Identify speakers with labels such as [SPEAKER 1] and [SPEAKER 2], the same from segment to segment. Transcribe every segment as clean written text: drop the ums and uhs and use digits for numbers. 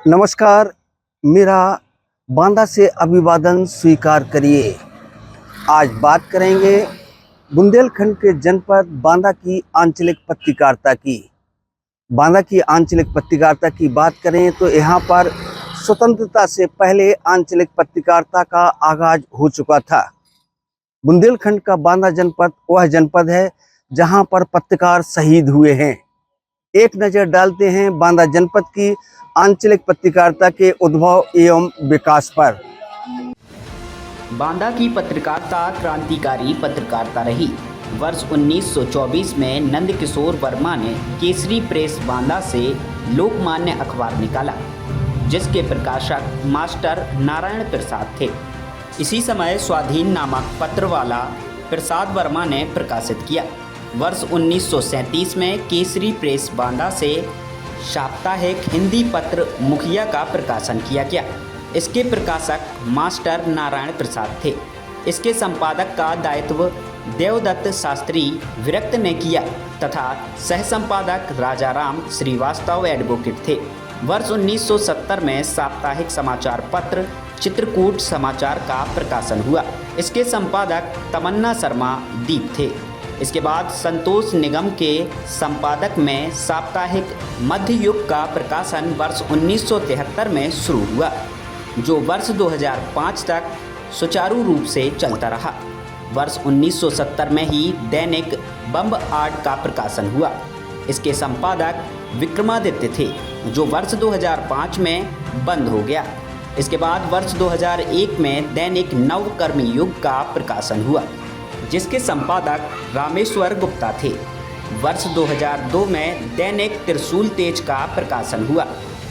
[SPEAKER 1] नमस्कार, मेरा बांदा से अभिवादन स्वीकार करिए। आज बात करेंगे बुंदेलखंड के जनपद बांदा की आंचलिक पत्रकारिता की। बांदा की आंचलिक पत्रकारिता की बात करें तो यहाँ पर स्वतंत्रता से पहले आंचलिक पत्रकारिता का आगाज हो चुका था। बुंदेलखंड का बांदा जनपद वह जनपद है जहाँ पर पत्रकार शहीद हुए हैं। एक नज़र डालते हैं बांदा जनपद की आंचलिक पत्रकारिता के उद्भव एवं विकास पर।
[SPEAKER 2] बांदा की पत्रकारिता क्रांतिकारी पत्रकारिता रही। वर्ष 1924 में नंदकिशोर वर्मा ने केसरी प्रेस बांदा से लोकमान्य अखबार निकाला, जिसके प्रकाशक मास्टर नारायण प्रसाद थे। इसी समय स्वाधीन नामक पत्र वाला प्रसाद वर्मा ने प्रकाशित किया। वर्ष 1937 में केसरी प्रेस बांदा से साप्ताहिक हिंदी पत्र मुखिया का प्रकाशन किया गया। इसके प्रकाशक मास्टर नारायण प्रसाद थे। इसके संपादक का दायित्व देवदत्त शास्त्री विरक्त ने किया तथा सह संपादक राजाराम श्रीवास्तव एडवोकेट थे। वर्ष 1970 में साप्ताहिक समाचार पत्र चित्रकूट समाचार का प्रकाशन हुआ। इसके संपादक तमन्ना शर्मा दीप थे। इसके बाद संतोष निगम के संपादक में साप्ताहिक मध्य युग का प्रकाशन वर्ष 1973 में शुरू हुआ, जो वर्ष 2005 तक सुचारू रूप से चलता रहा। वर्ष 1970 में ही दैनिक बम्ब आर्ट का प्रकाशन हुआ। इसके संपादक विक्रमादित्य थे, जो वर्ष 2005 में बंद हो गया। इसके बाद वर्ष 2001 में दैनिक नवकर्मी युग का प्रकाशन हुआ, जिसके संपादक रामेश्वर गुप्ता थे। वर्ष 2002 में दैनिक त्रिशूल तेज का प्रकाशन हुआ,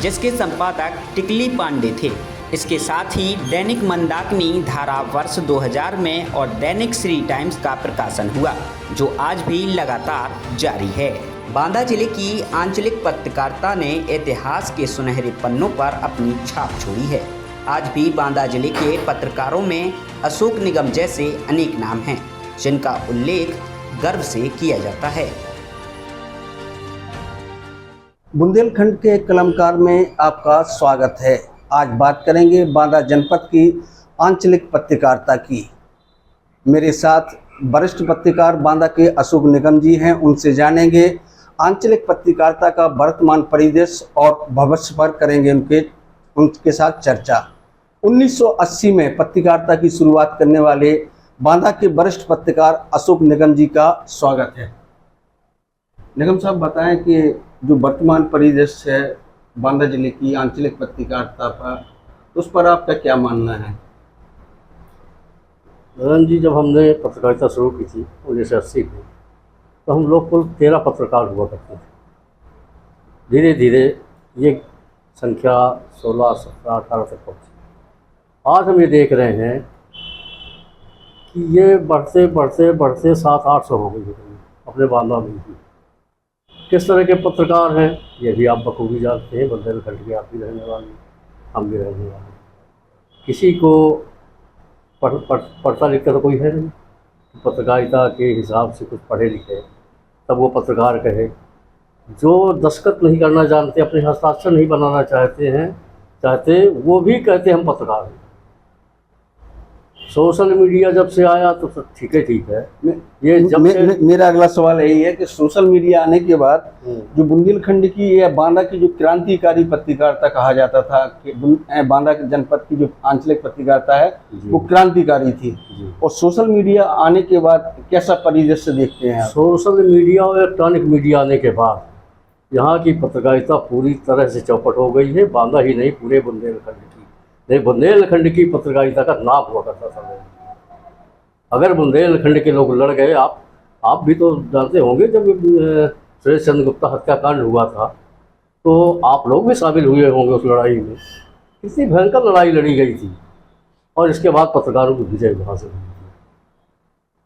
[SPEAKER 2] जिसके संपादक टिकली पांडे थे। इसके साथ ही दैनिक मंदाकिनी धारा वर्ष 2000 में और दैनिक श्री टाइम्स का प्रकाशन हुआ, जो आज भी लगातार जारी है। बांदा जिले की आंचलिक पत्रकारिता ने इतिहास के सुनहरे पन्नों पर अपनी छाप छोड़ी है। आज भी बांदा जिले के पत्रकारों में अशोक निगम जैसे अनेक नाम हैं, जिनका उल्लेख गर्व से किया जाता है।
[SPEAKER 1] बुंदेलखंड के कलमकार में आपका स्वागत है। आज बात करेंगे बांदा जनपद की आंचलिक पत्रकारिता की। मेरे साथ वरिष्ठ पत्रकार बांदा के अशोक निगम जी हैं, उनसे जानेंगे आंचलिक पत्रकारिता का वर्तमान परिदृश्य और भविष्य पर करेंगे उनके साथ चर्चा। 1980 में पत्रकारिता की शुरुआत करने वाले बांदा के वरिष्ठ पत्रकार अशोक निगम जी का स्वागत है। निगम साहब, बताएं कि जो वर्तमान परिदृश्य है बांदा जिले की आंचलिक पत्रकारिता पर, उस पर आपका क्या मानना है?
[SPEAKER 3] नरेंद्र जी, जब हमने पत्रकारिता शुरू की थी 1980 में, तो हम लोग कुल 13 पत्रकार हुआ करते थे। धीरे धीरे ये संख्या 16, 17, 18 तक पहुँची। आज हम ये देख रहे हैं कि ये बढ़ते बढ़ते बढ़ते 700-800 हो गई है अपने बांदा में भी। किस तरह के पत्रकार हैं ये भी आप बखूबी जानते हैं। बुंदेलखंड के आप भी रहने वाले, हम भी रहने वाले। किसी को पढ़ता लिखता तो कोई है नहीं। पत्रकारिता के हिसाब से कुछ पढ़े लिखे तब वो पत्रकार कहे। जो दस्तखत नहीं करना जानते, अपने हस्ताक्षर नहीं बनाना चाहते वो भी कहते हम पत्रकार हैं। सोशल मीडिया जब से आया तो सब ठीक है। ये जब
[SPEAKER 1] मेरा अगला सवाल यही है कि सोशल मीडिया आने के बाद जो बुंदेलखंड की या बांदा की जो क्रांतिकारी पत्रकारिता कहा जाता था कि बांदा के जनपद की जो आंचलिक पत्रकारिता है वो क्रांतिकारी थी, और सोशल मीडिया आने के बाद कैसा परिदृश्य देखते हैं?
[SPEAKER 3] सोशल मीडिया और इलेक्ट्रॉनिक मीडिया आने के बाद यहाँ की पत्रकारिता पूरी तरह से चौपट हो गई है। बांदा ही नहीं, पूरे बुंदेलखंड की। बुंदेलखंड की पत्रकारिता का नाम हुआ करता था। अगर बुंदेलखंड के लोग लड़ गए, आप भी तो जानते होंगे, जब सुरेश चंद्र गुप्ता हत्याकांड हुआ था तो आप लोग भी शामिल हुए होंगे उस लड़ाई में। कितनी भयंकर लड़ाई लड़ी गई थी, और इसके बाद पत्रकारों की विजय वहाँ से हुई थी।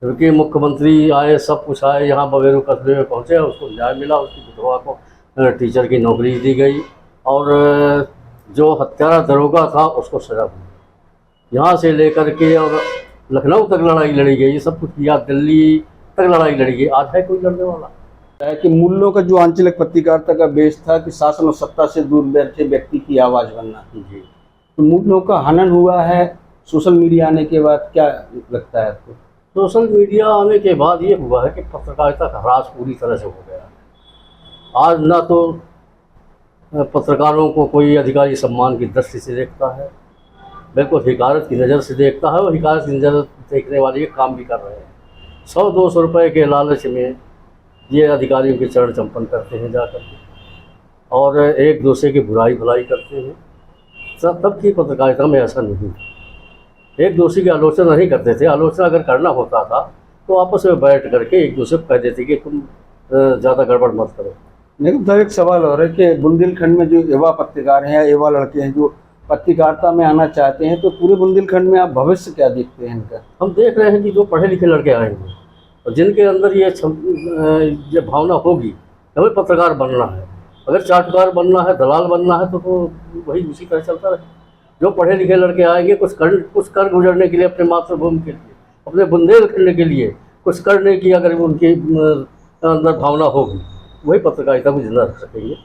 [SPEAKER 3] क्योंकि मुख्यमंत्री आए, सब कुछ आए, यहाँ बगैरू कस्बे में पहुँचे, उसको न्याय मिला, उसकी विधवा को टीचर की नौकरी दी गई, और जो हत्यारा दरोगा था उसको सजा हुई। यहाँ से लेकर के और लखनऊ तक लड़ाई लड़ी गई, ये सब कुछ किया, दिल्ली तक लड़ाई लड़ी गई। आज है कोई लड़ने वाला?
[SPEAKER 1] है कि मूल्यों का जो आंचलिक पत्रकारिता का बेस था कि शासन और सत्ता से दूर बैठे व्यक्ति की आवाज बनना,
[SPEAKER 3] जी।
[SPEAKER 1] तो मूल्यों का हनन हुआ है सोशल मीडिया आने के बाद, क्या लगता है आपको?
[SPEAKER 3] सोशल मीडिया आने के बाद ये हुआ है कि पत्रकारिता का ह्रास पूरी तरह से हो गया है। आज ना तो पत्रकारों को कोई अधिकारी सम्मान की दृष्टि से देखता है, बिल्कुल हिकारत की नज़र से देखता है, और हिकारत की नज़र देखने वाले ये काम भी कर रहे हैं। 100-200 रुपये के लालच में ये अधिकारियों के चरण चंपन करते हैं जाकर के, और एक दूसरे की बुराई भलाई करते हैं। तब की पत्रकारिता में ऐसा नहीं था, एक दूसरे की आलोचना नहीं करते थे। आलोचना अगर करना होता था तो आपस में बैठ करके एक दूसरे को कह देते कि तुम ज़्यादा गड़बड़ मत करो।
[SPEAKER 1] लेकिन तो एक सवाल हो रहा है कि बुंदेलखंड में जो युवा पत्रकार हैं, युवा लड़के हैं जो पत्रकारिता में आना चाहते हैं, तो पूरे बुंदेलखंड में आप भविष्य क्या देखते हैं इनका?
[SPEAKER 3] हम देख रहे हैं कि जो पढ़े लिखे लड़के आएंगे और जिनके अंदर ये भावना होगी कि हमें पत्रकार बनना है, अगर चाटुकार बनना है, दलाल बनना है, तो वही उसी तरह चलता रहे। जो पढ़े लिखे लड़के आएंगे कुछ कर गुजरने के लिए, अपने मातृभूमि के लिए, अपने बुंदेलखंड के लिए कुछ करने की अगर उनके अंदर भावना होगी, वही पत्रकारिता को जिंदा रख सकेंगे।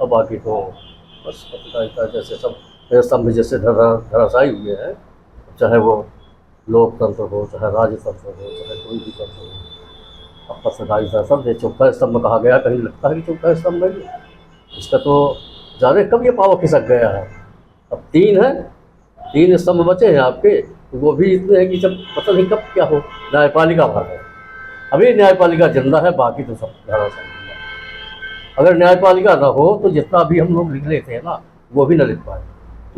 [SPEAKER 3] और बाकी तो बस पत्रकारिता जैसे सब स्तंभ जैसे धराशायी हुए हैं, चाहे वो लोकतंत्र हो, चाहे राजतंत्र हो, चाहे कोई भी तंत्र हो। अब पत्रकारिता सब चौथा स्तंभ कहा गया, कहीं लगता है कि चौथा स्तंभ है। इसका तो जाने कब ये पाव खिसक गया है। अब 3 है, 3 स्तंभ बचे हैं आपके, तो वो भी इतने हैं कि जब पता नहीं कब क्या हो। न्यायपालिका भर है, अभी न्यायपालिका जिंदा है, बाकी तो सब धराशायी है। अगर न्यायपालिका ना हो तो जितना भी हम लोग लिख लेते हैं ना, वो भी न लिख पाए।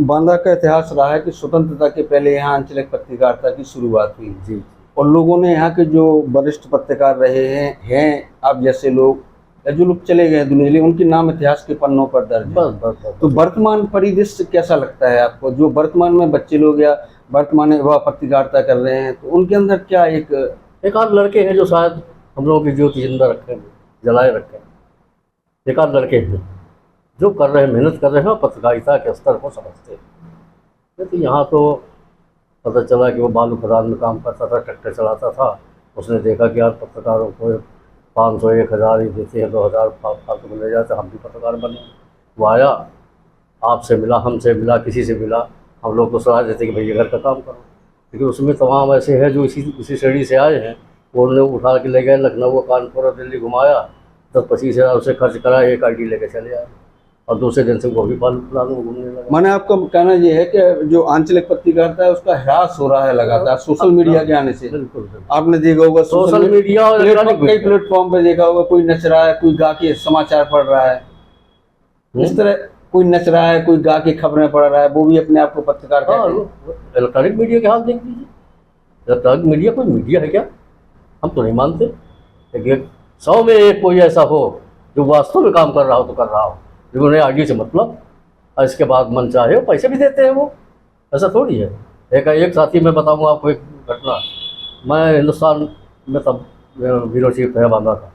[SPEAKER 1] बांदा का इतिहास रहा है कि स्वतंत्रता के पहले यहाँ आंचलिक पत्रकारिता की शुरुआत हुई
[SPEAKER 3] जी।
[SPEAKER 1] और लोगों ने यहाँ के जो वरिष्ठ पत्रकार रहे हैं आप जैसे लोग, या जो लोग चले गए दुनिया लिए, उनके नाम इतिहास के पन्नों पर दर्ज है।
[SPEAKER 3] बस।
[SPEAKER 1] तो वर्तमान परिदृश्य कैसा लगता है आपको? जो वर्तमान में बच्चे लोग या वर्तमान में युवा पत्रकारिता कर रहे हैं, तो उनके अंदर क्या एक
[SPEAKER 3] आध लड़के हैं जो शायद हम लोगों की ज्योति जिंदा रखें, जलाए रखें। एक आध लड़के हैं जो कर रहे हैं, मेहनत कर रहे हैं और पत्रकारिता के स्तर को समझते हैं। तो यहाँ तो पता चला कि वो बालू खदान में काम करता था, ट्रैक्टर चलाता था। उसने देखा कि यार पत्रकारों को 500 1000 ही देते हैं, 2000 फालतू में ले जाते, हम भी पत्रकार बने। वो आया, आपसे मिला, हमसे मिला, किसी से मिला, हम लोग तो सलाह देते कि भैया घर का काम करो। लेकिन उसमें तमाम ऐसे हैं जो इसी श्रेणी से आए हैं। वो उन्हें उठा के ले गए लखनऊ, कानपुर और दिल्ली घुमाया, 10-25 हज़ार उसे खर्च करा, एक ID लेके चले आए और दूसरे दिन से वो भी बालू खदान में घूमने लगा।
[SPEAKER 1] माने आपका कहना ये है कि जो आंचलिक पत्रकारिता है उसका ह्रास हो रहा है लगातार सोशल मीडिया के आने से।
[SPEAKER 3] बिल्कुल।
[SPEAKER 1] आपने देखा होगा
[SPEAKER 3] सोशल मीडिया और
[SPEAKER 1] कई प्लेटफॉर्म पे देखा होगा, कोई नच रहा है, कोई गा के समाचार पढ़ रहा है, इस तरह कोई नच रहा है, कोई गा के खबरें पढ़ रहा है, वो भी अपने आप को पत्रकार कहते हैं।
[SPEAKER 3] इलेक्ट्रॉनिक मीडिया के हाल देख लीजिए। इलेक्ट्रॉनिक मीडिया कोई मीडिया है क्या? हम तो नहीं मानते। लेकिन 100 में एक कोई ऐसा हो जो वास्तव में काम कर रहा हो तो कर रहा हो, जो उन्हें आगे से मतलब, और इसके बाद मन चाहे वो पैसे भी देते हैं। वो ऐसा थोड़ी है। एक साथी मैं बताऊंगा आपको एक घटना। मैं हिंदुस्तान में तब ब्यूरो चीफ है बांदा था,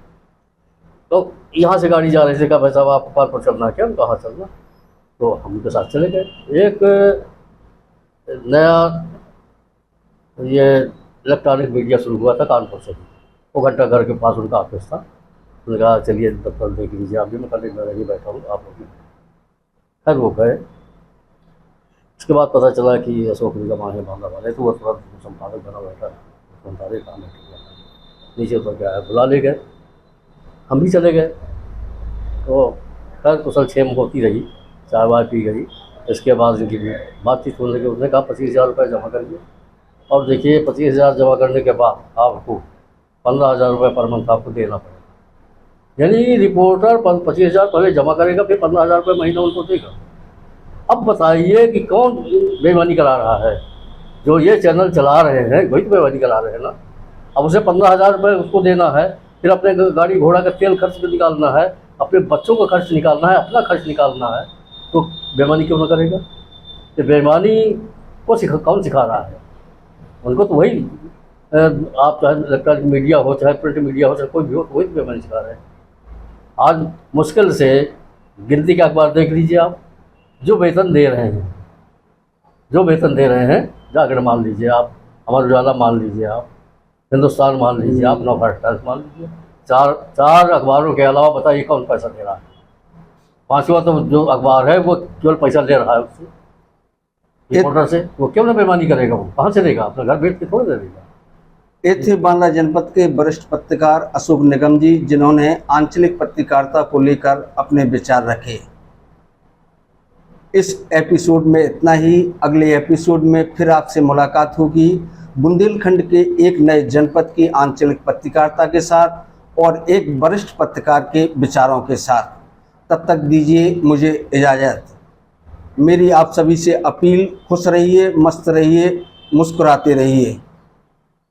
[SPEAKER 3] तो यहाँ से गाड़ी जा रही थी। कहा भाई साहब आपको कानपुर चलना है क्या? हम कहाँ चलना? तो हम उनके साथ चले गए। एक नया ये इलेक्ट्रॉनिक मीडिया शुरू हुआ था कानपुर से ही। वो घंटा घर के पास उनका ऑफिस था। उन्होंने कहा चलिए दफ्तर देख लीजिए, आप भी, मैं कल मैं नहीं बैठा हूँ, आप लोग। खैर वो गए। उसके बाद पता चला कि अशोक निगम है बांदा वाले, तो वो थोड़ा संपादक बना बैठा, सारे काम नीचे उतर के आया, बुला ले गए, हम भी चले गए। तो खैर कुशल क्षेम होती रही, चाय वाय पी गई। इसके बाद उनकी बातचीत होने के उसने कहा 25,000 रुपये जमा करिए। और देखिए 25,000 जमा करने के बाद आपको 15,000 रुपये पर मंथ आपको देना पड़ेगा। यानी रिपोर्टर 25,000 पहले जमा करेगा, फिर 15,000 रुपये महीना उनको देगा। अब बताइए कि कौन बेईमानी करा रहा है? जो ये चैनल चला रहे हैं वही तो बेईमानी करा रहे हैं ना। अब उसे 15,000 रुपये उसको देना है, फिर अपने गाड़ी घोड़ा का तेल खर्च भी निकालना है, अपने बच्चों का खर्च निकालना है, अपना खर्च निकालना है, तो बेईमानी क्यों ना करेगा? तो बेईमानी को कौन सिखा रहा है? उनको तो वही, आप चाहे इलेक्ट्रॉनिक मीडिया हो, चाहे प्रिंट मीडिया हो, चाहे कोई भी हो, वही तो बेईमानी सिखा रहे हैं। आज मुश्किल से गिनती का अखबार देख लीजिए आप, जो वेतन दे रहे हैं, जागरण मान लीजिए आप, अमर उजाला मान लीजिए आप, हिंदुस्तान मान लीजिए आप, नवभारत टाइम्स मान लीजिए, चार अखबारों के अलावा बताइए कौन पैसा दे रहा है। पांचवा तो जो अखबार है वो केवल पैसा ले रहा है उससे, रिपोर्टर से। वो क्यों ना बेईमानी करेगा, वो कहाँ से देगा, अपना घर बेच के थोड़ा दे देगा।
[SPEAKER 1] ये थे बांदा जनपद के वरिष्ठ पत्रकार अशोक निगम जी, जिन्होंने आंचलिक पत्रकारिता को लेकर अपने विचार रखे। इस एपिसोड में इतना ही। अगले एपिसोड में फिर आपसे मुलाकात होगी बुंदेलखंड के एक नए जनपद की आंचलिक पत्रकारिता के साथ और एक वरिष्ठ पत्रकार के विचारों के साथ। तब तक दीजिए मुझे इजाज़त। मेरी आप सभी से अपील, खुश रहिए, मस्त रहिए, मुस्कुराते रहिए।